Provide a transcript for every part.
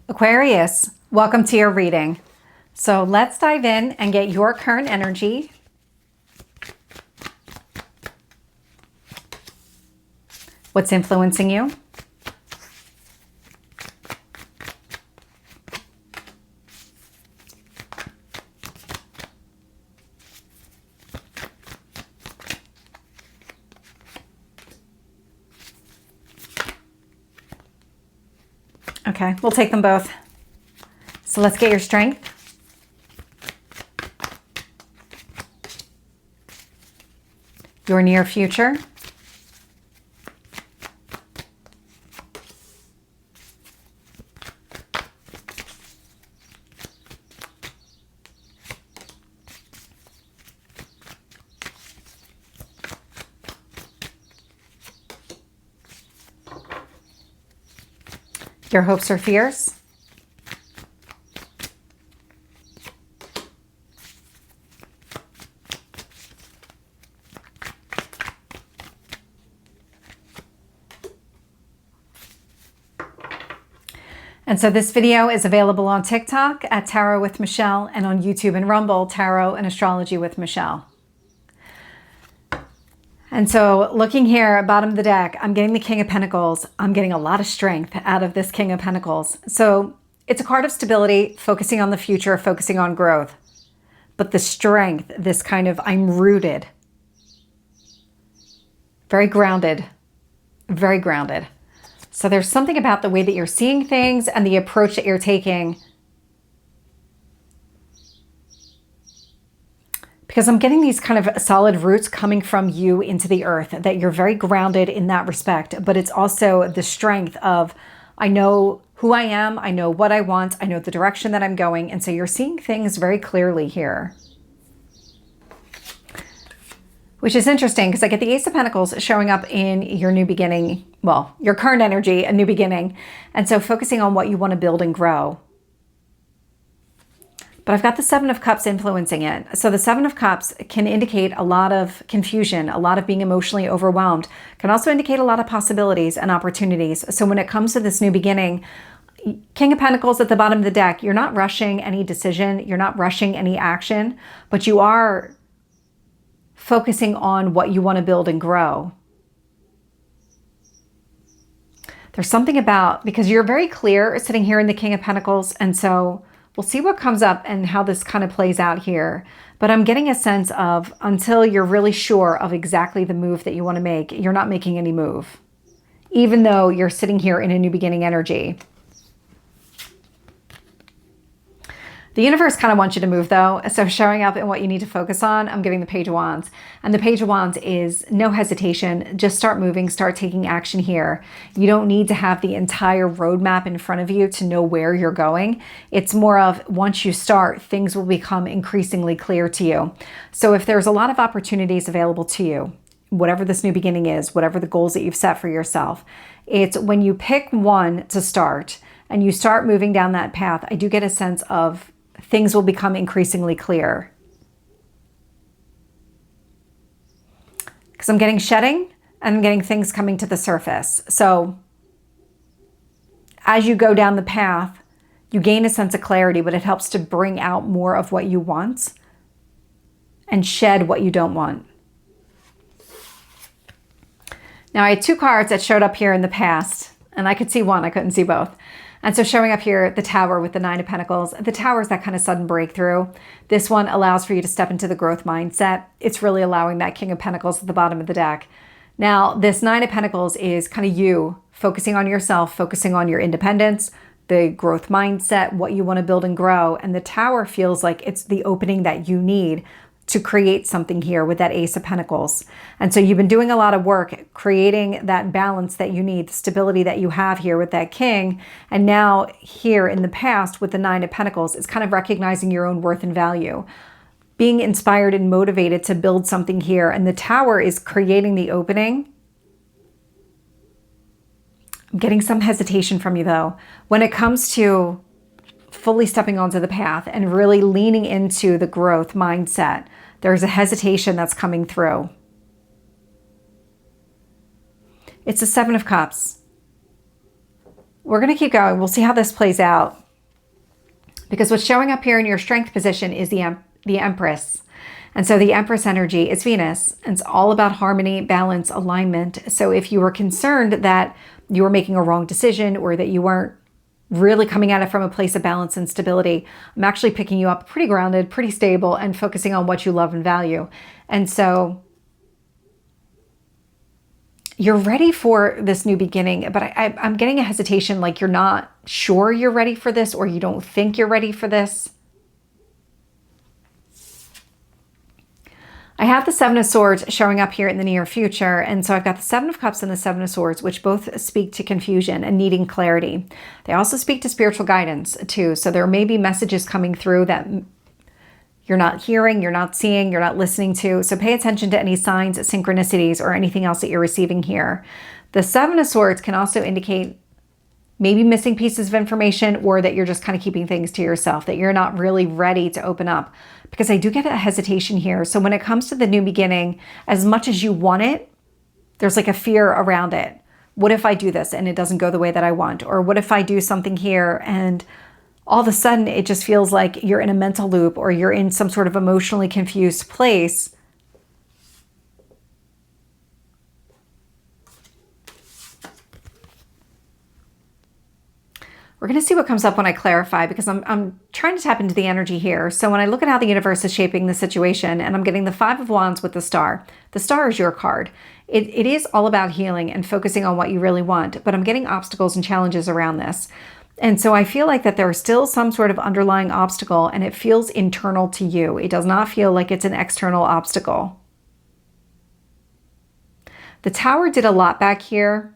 Aquarius, welcome to your reading. So let's dive in and get your current energy. What's influencing you? Okay, we'll take them both. So let's get your strength. Your near future. Your hopes or fears. And so this video is available on TikTok at Tarot with Michelle and on YouTube and Rumble, Tarot and Astrology with Michelle. And so looking here at bottom of the deck, I'm getting the King of Pentacles. I'm getting a lot of strength out of this King of Pentacles. So it's a card of stability, focusing on the future, focusing on growth. But the strength, this kind of, I'm rooted. Very grounded. Very grounded. So there's something about the way that you're seeing things and the approach that you're taking. Because I'm getting these kind of solid roots coming from you into the earth, that you're very grounded in that respect. But it's also the strength of, I know who I am, I know what I want, I know the direction that I'm going. And so you're seeing things very clearly here. Which is interesting because I get the Ace of Pentacles showing up in your new beginning, well, your current energy, a new beginning. And so focusing on what you want to build and grow. But I've got the Seven of Cups influencing it. So the Seven of Cups can indicate a lot of confusion, a lot of being emotionally overwhelmed, can also indicate a lot of possibilities and opportunities. So when it comes to this new beginning, King of Pentacles at the bottom of the deck, you're not rushing any decision, you're not rushing any action, but you are focusing on what you want to build and grow. There's something about, because you're very clear sitting here in the King of Pentacles, and so we'll see what comes up and how this kind of plays out here. But I'm getting a sense of, until you're really sure of exactly the move that you want to make, you're not making any move, even though you're sitting here in a new beginning energy. The universe kind of wants you to move though. So showing up in what you need to focus on, I'm giving the Page of Wands. And the Page of Wands is no hesitation. Just start moving, start taking action here. You don't need to have the entire roadmap in front of you to know where you're going. It's more of, once you start, things will become increasingly clear to you. So if there's a lot of opportunities available to you, whatever this new beginning is, whatever the goals that you've set for yourself, it's when you pick one to start and you start moving down that path, I do get a sense of things will become increasingly clear. Because I'm getting shedding and I'm getting things coming to the surface. So as you go down the path, you gain a sense of clarity, but it helps to bring out more of what you want and shed what you don't want. Now I had two cards that showed up here in the past, and I could see one, I couldn't see both. And so showing up here, the Tower with the Nine of Pentacles. The Tower is that kind of sudden breakthrough. This one allows for you to step into the growth mindset. It's really allowing that King of Pentacles at the bottom of the deck. Now, this Nine of Pentacles is kind of you focusing on yourself, focusing on your independence, the growth mindset, what you want to build and grow. And the Tower feels like it's the opening that you need to create something here with that Ace of Pentacles. And so you've been doing a lot of work creating that balance that you need, the stability that you have here with that King. And now here in the past with the Nine of Pentacles, it's kind of recognizing your own worth and value, being inspired and motivated to build something here. And the Tower is creating the opening. I'm getting some hesitation from you though. When it comes to fully stepping onto the path and really leaning into the growth mindset, there's a hesitation that's coming through. It's the Seven of Cups. we're going to keep going. We'll see how this plays out. Because what's showing up here in your strength position is the Empress. And so the Empress energy is Venus. And it's all about harmony, balance, alignment. So if you were concerned that you were making a wrong decision or that you weren't really coming at it from a place of balance and stability, I'm actually picking you up pretty grounded, pretty stable, and focusing on what you love and value. And so you're ready for this new beginning, but I'm getting a hesitation, like you're not sure you're ready for this, or you don't think you're ready for this. I have the Seven of Swords showing up here in the near future. And so I've got the Seven of Cups and the Seven of Swords, which both speak to confusion and needing clarity. They also speak to spiritual guidance too. So there may be messages coming through that you're not hearing, you're not seeing, you're not listening to. So pay attention to any signs, synchronicities, or anything else that you're receiving here. The Seven of Swords can also indicate maybe missing pieces of information, or that you're just kind of keeping things to yourself, that you're not really ready to open up. Because I do get a hesitation here. So when it comes to the new beginning, as much as you want it, there's like a fear around it. What if I do this and it doesn't go the way that I want? Or what if I do something here and all of a sudden it just feels like you're in a mental loop, or you're in some sort of emotionally confused place? We're going to see what comes up when I clarify, because I'm trying to tap into the energy here. So when I look at how the universe is shaping the situation, and I'm getting the Five of Wands with the Star. The Star is your card. It is all about healing and focusing on what you really want, but I'm getting obstacles and challenges around this. And so I feel like that there is still some sort of underlying obstacle, and it feels internal to you. It does not feel like it's an external obstacle. The Tower did a lot back here.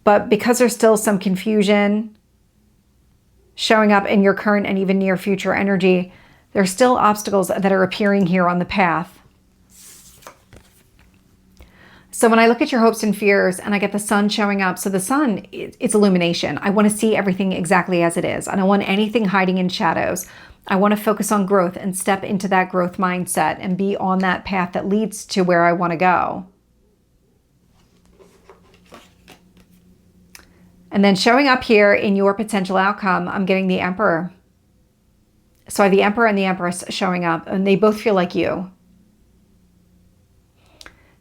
But because there's still some confusion showing up in your current and even near future energy, there's still obstacles that are appearing here on the path. So when I look at your hopes and fears and I get the sun showing up, so the sun, it's illumination. I want to see everything exactly as it is. I don't want anything hiding in shadows. I want to focus on growth and step into that growth mindset and be on that path that leads to where I want to go. And then showing up here in your potential outcome, I'm getting the Emperor. So I have the Emperor and the Empress showing up, and they both feel like you.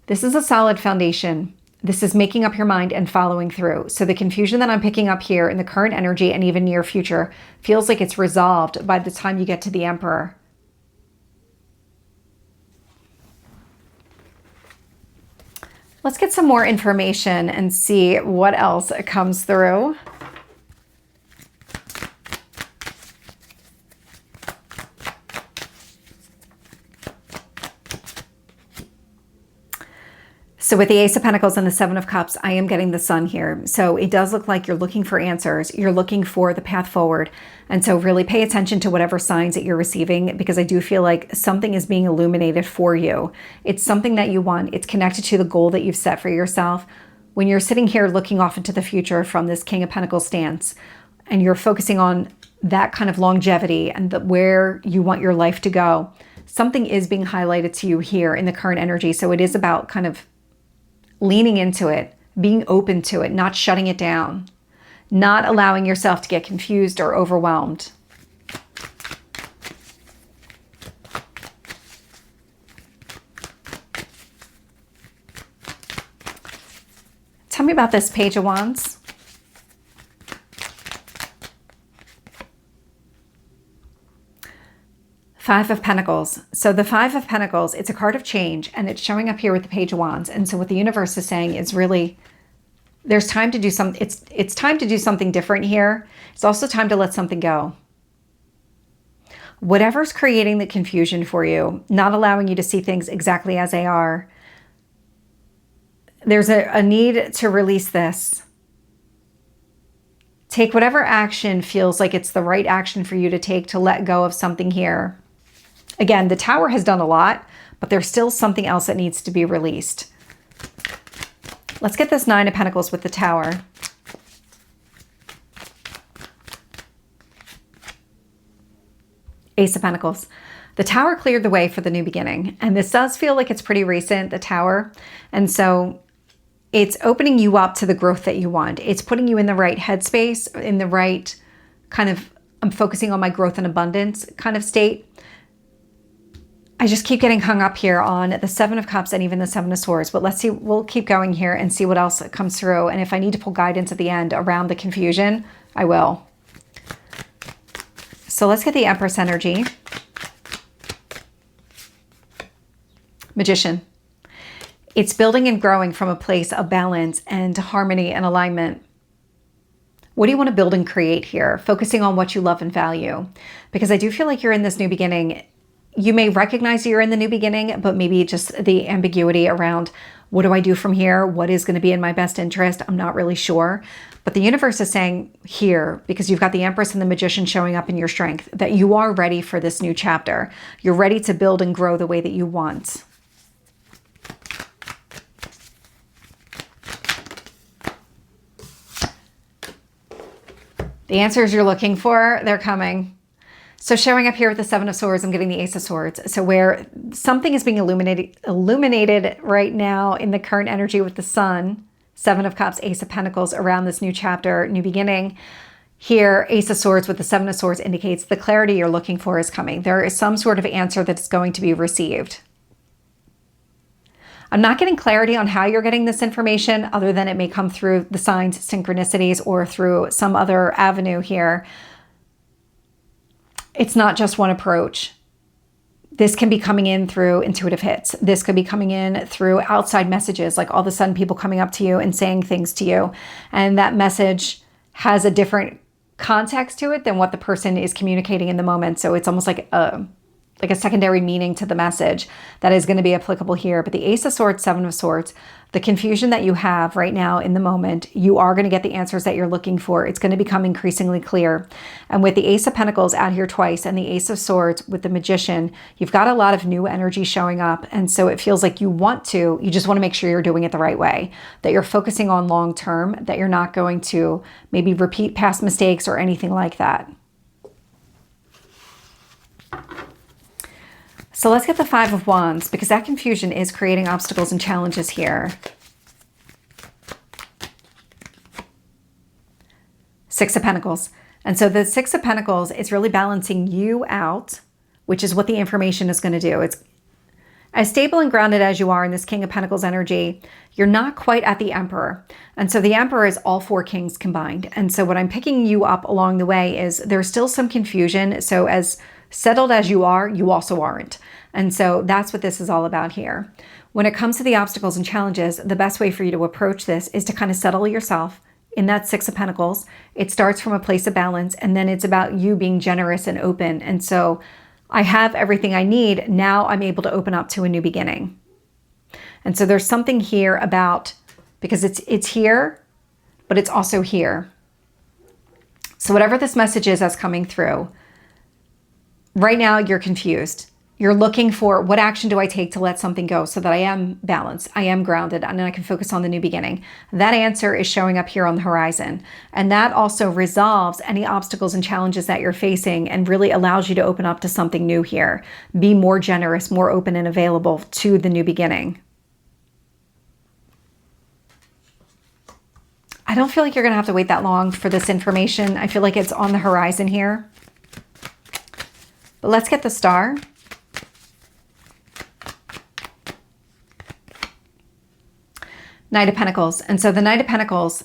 This is a solid foundation. This is making up your mind and following through. So the confusion that I'm picking up here in the current energy and even near future feels like it's resolved by the time you get to the Emperor. Let's get some more information and see what else comes through. So with the Ace of Pentacles and the Seven of Cups, I am getting the Sun here. So it does look like you're looking for answers. You're looking for the path forward. And so really pay attention to whatever signs that you're receiving, because I do feel like something is being illuminated for you. It's something that you want. It's connected to the goal that you've set for yourself. When you're sitting here looking off into the future from this King of Pentacles stance, and you're focusing on that kind of longevity and where you want your life to go, something is being highlighted to you here in the current energy. So it is about kind of leaning into it, being open to it, not shutting it down, not allowing yourself to get confused or overwhelmed. Tell me about this Page of Wands. Five of Pentacles. So the Five of Pentacles, it's a card of change, and it's showing up here with the Page of Wands. And so what the universe is saying is really, there's time to do it's time to do something different here. It's also time to let something go. Whatever's creating the confusion for you, not allowing you to see things exactly as they are, there's a need to release this. Take whatever action feels like it's the right action for you to take to let go of something here. Again, the Tower has done a lot, but there's still something else that needs to be released. Let's get this Nine of Pentacles with the Tower. Ace of Pentacles. The Tower cleared the way for the new beginning. And this does feel like it's pretty recent, the Tower. And so it's opening you up to the growth that you want. It's putting you in the right headspace, in the right kind of, I'm focusing on my growth and abundance kind of state. I just keep getting hung up here on the Seven of Cups and even the Seven of Swords. But let's see, we'll keep going here and see what else comes through. And if I need to pull guidance at the end around the confusion, I will. So let's get the Empress energy. Magician. It's building and growing from a place of balance and harmony and alignment. What do you want to build and create here? Focusing on what you love and value. Because I do feel like you're in this new beginning. You may recognize you're in the new beginning, but maybe just the ambiguity around what do I do from here? What is going to be in my best interest? I'm not really sure. But the universe is saying here, because you've got the Empress and the Magician showing up in your strength, that you are ready for this new chapter. You're ready to build and grow the way that you want. The answers you're looking for, they're coming. So showing up here with the Seven of Swords, I'm getting the Ace of Swords. So where something is being illuminated right now in the current energy with the Sun, Seven of Cups, Ace of Pentacles around this new chapter, new beginning. Here, Ace of Swords with the Seven of Swords indicates the clarity you're looking for is coming. There is some sort of answer that's going to be received. I'm not getting clarity on how you're getting this information other than it may come through the signs, synchronicities, or through some other avenue here. It's not just one approach. This can be coming in through intuitive hits. This could be coming in through outside messages, like all of a sudden people coming up to you and saying things to you. And that message has a different context to it than what the person is communicating in the moment. So it's almost like a secondary meaning to the message that is going to be applicable here. But the Ace of Swords, Seven of Swords, the confusion that you have right now in the moment, you are going to get the answers that you're looking for. It's going to become increasingly clear. And with the Ace of Pentacles out here twice and the Ace of Swords with the Magician, you've got a lot of new energy showing up. And so it feels like you just want to make sure you're doing it the right way, that you're focusing on long term, that you're not going to maybe repeat past mistakes or anything like that. So let's get the Five of Wands, because that confusion is creating obstacles and challenges here. Six of Pentacles. And so the Six of Pentacles is really balancing you out, which is what the information is going to do. It's as stable and grounded as you are in this King of Pentacles energy, you're not quite at the Emperor. And so the Emperor is all four kings combined. And so what I'm picking you up along the way is there's still some confusion. So as settled as you are, you also aren't. And so that's what this is all about here. When it comes to the obstacles and challenges, the best way for you to approach this is to kind of settle yourself in that Six of Pentacles. It starts from a place of balance, and then it's about you being generous and open. And so I have everything I need. Now I'm able to open up to a new beginning. And so there's something here about, because it's here, but it's also here. So whatever this message is that's coming through, right now you're confused. You're looking for, what action do I take to let something go so that I am balanced, I am grounded, and then I can focus on the new beginning. That answer is showing up here on the horizon. And that also resolves any obstacles and challenges that you're facing and really allows you to open up to something new here. Be more generous, more open and available to the new beginning. I don't feel like you're going to have to wait that long for this information. I feel like it's on the horizon here. But let's get the Star. Knight of Pentacles. And so the Knight of Pentacles,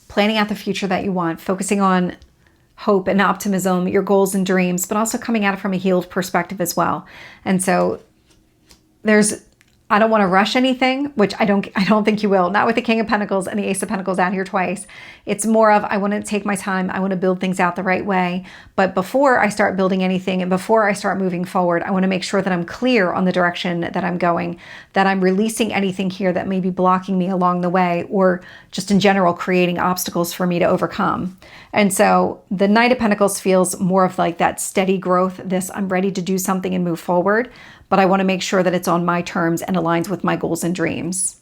planning out the future that you want, focusing on hope and optimism, your goals and dreams, but also coming at it from a healed perspective as well. And so I don't want to rush anything, which I don't think you will. Not with the King of Pentacles and the Ace of Pentacles out here twice. It's more of, I want to take my time. I want to build things out the right way. But before I start building anything and before I start moving forward, I want to make sure that I'm clear on the direction that I'm going, that I'm releasing anything here that may be blocking me along the way, or just in general creating obstacles for me to overcome. And so the Knight of Pentacles feels more of like that steady growth, this I'm ready to do something and move forward, but I want to make sure that it's on my terms and aligns with my goals and dreams.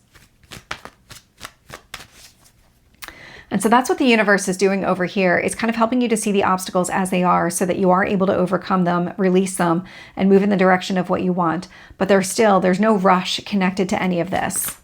And so that's what the universe is doing over here. It's kind of helping you to see the obstacles as they are so that you are able to overcome them, release them, and move in the direction of what you want. But there's no rush connected to any of this.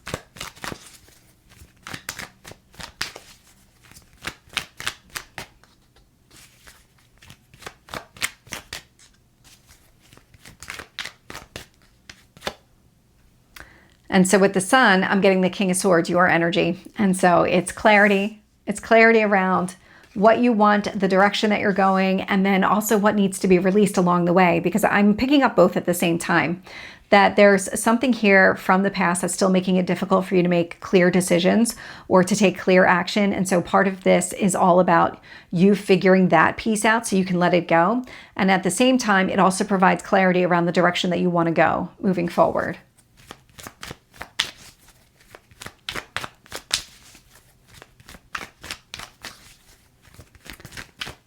And so with the Sun, I'm getting the King of Swords, your energy. And so it's clarity. It's clarity around what you want, the direction that you're going, and then also what needs to be released along the way, because I'm picking up both at the same time. That there's something here from the past that's still making it difficult for you to make clear decisions or to take clear action. And so part of this is all about you figuring that piece out so you can let it go. And at the same time, it also provides clarity around the direction that you want to go moving forward.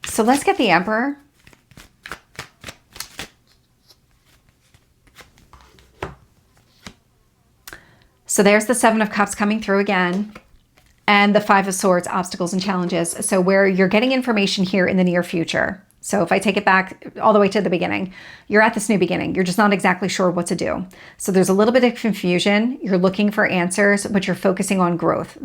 So let's get the Emperor. So there's the Seven of Cups coming through again, and the Five of Swords, obstacles and challenges. So where you're getting information here in the near future. So if I take it back all the way to the beginning, you're at this new beginning. You're just not exactly sure what to do. So there's a little bit of confusion. You're looking for answers, but you're focusing on growth.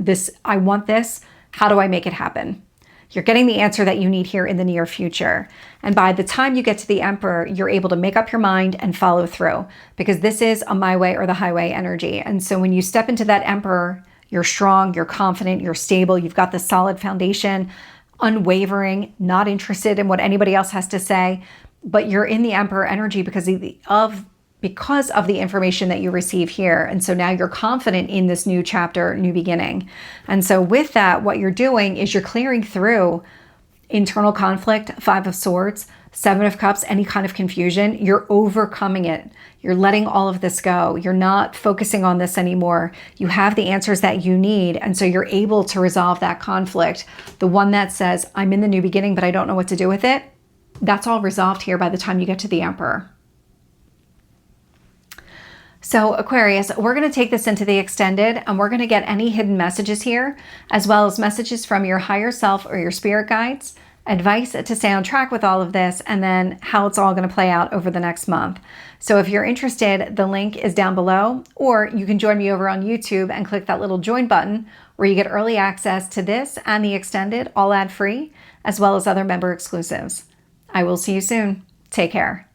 I want this. How do I make it happen? You're getting the answer that you need here in the near future. And by the time you get to the Emperor, you're able to make up your mind and follow through, because this is a my way or the highway energy. And so when you step into that Emperor, you're strong, you're confident, you're stable, you've got the solid foundation, unwavering, not interested in what anybody else has to say, but you're in the Emperor energy because of the information that you receive here. And so now you're confident in this new chapter, new beginning. And so with that, what you're doing is you're clearing through internal conflict, Five of Swords, Seven of Cups, any kind of confusion. You're overcoming it. You're letting all of this go. You're not focusing on this anymore. You have the answers that you need. And so you're able to resolve that conflict. The one that says, I'm in the new beginning, but I don't know what to do with it. That's all resolved here by the time you get to the Emperor. So Aquarius, we're going to take this into the extended, and we're going to get any hidden messages here, as well as messages from your higher self or your spirit guides, advice to stay on track with all of this, and then how it's all going to play out over the next month. So if you're interested, the link is down below, or you can join me over on YouTube and click that little join button where you get early access to this and the extended, all ad-free, as well as other member exclusives. I will see you soon. Take care.